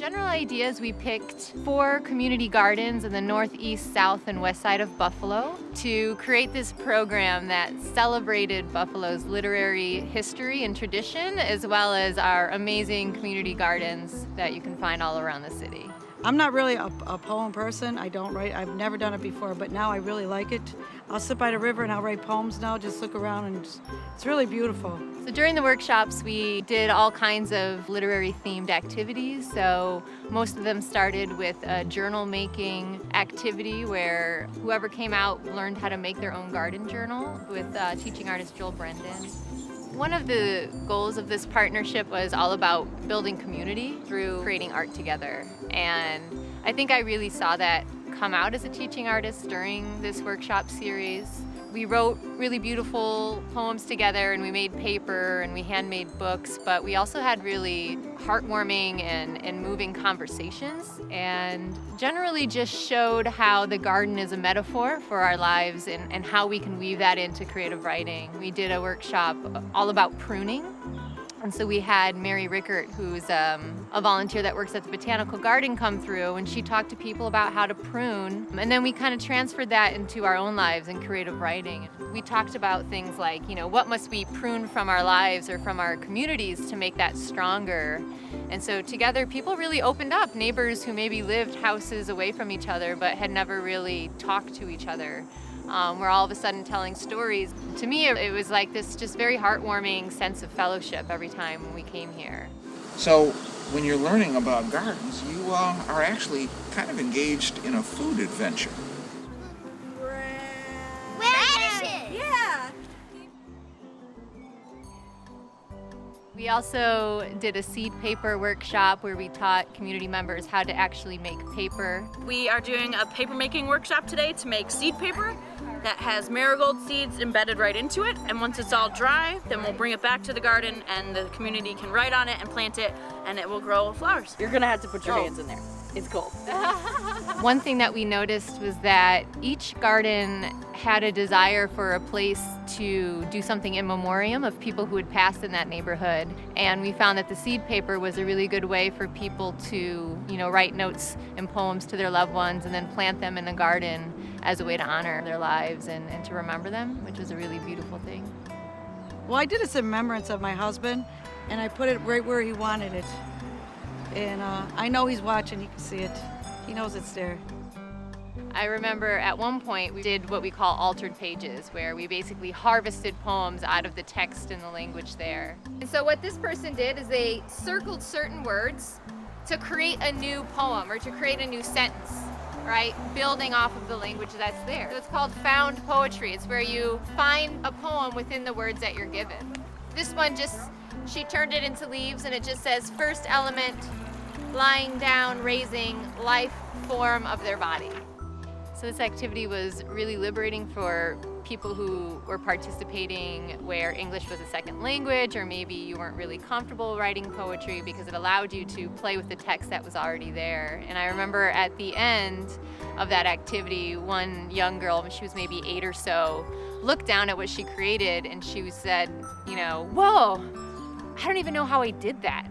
General ideas, we picked 4 community gardens in the northeast, south, and west side of Buffalo to create this program that celebrated Buffalo's literary history and tradition, as well as our amazing community gardens that you can find all around the city. I'm not really a poem person. I don't write. I've never done it before, but now I really like it. I'll sit by the river and I'll write poems now, just look around, and it's really beautiful. So during the workshops, we did all kinds of literary themed activities. So most of them started with a journal making activity where whoever came out learned how to make their own garden journal with teaching artist Brenden. One of the goals of this partnership was all about building community through creating art together. And I think I really saw that come out as a teaching artist during this workshop series. We wrote really beautiful poems together, and we made paper, and we handmade books, but we also had really heartwarming and moving conversations, and generally just showed how the garden is a metaphor for our lives and how we can weave that into creative writing. We did a workshop all about pruning. And so we had Mary Richert, who's a volunteer that works at the Botanical Garden, come through, and she talked to people about how to prune. And then we kind of transferred that into our own lives in creative writing. We talked about things like, what must we prune from our lives or from our communities to make that stronger? And so together, people really opened up, neighbors who maybe lived houses away from each other but had never really talked to each other. We're all of a sudden telling stories. To me, it was like this just very heartwarming sense of fellowship every time when we came here. So when you're learning about gardens, you are actually kind of engaged in a food adventure. Radishes! Yeah! We also did a seed paper workshop where we taught community members how to actually make paper. We are doing a paper making workshop today to make seed paper that has marigold seeds embedded right into it, and once it's all dry, then we'll bring it back to the garden and the community can write on it and plant it, and it will grow flowers. You're gonna have to put your hands in there. It's cold. One thing that we noticed was that each garden had a desire for a place to do something in memoriam of people who had passed in that neighborhood. And we found that the seed paper was a really good way for people to, write notes and poems to their loved ones and then plant them in the garden as a way to honor their lives and to remember them, which is a really beautiful thing. Well, I did this in remembrance of my husband, and I put it right where he wanted it. And I know he's watching, he can see it. He knows it's there. I remember at one point we did what we call altered pages, where we basically harvested poems out of the text and the language there. And so what this person did is they circled certain words to create a new poem or to create a new sentence, right? Building off of the language that's there. So it's called found poetry. It's where you find a poem within the words that you're given. This one she turned it into leaves, and it just says, first element, lying down, raising, life form of their body. So this activity was really liberating for people who were participating where English was a second language, or maybe you weren't really comfortable writing poetry, because it allowed you to play with the text that was already there. And I remember at the end of that activity, one young girl, she was maybe 8 or so, looked down at what she created and she said, whoa, I don't even know how I did that.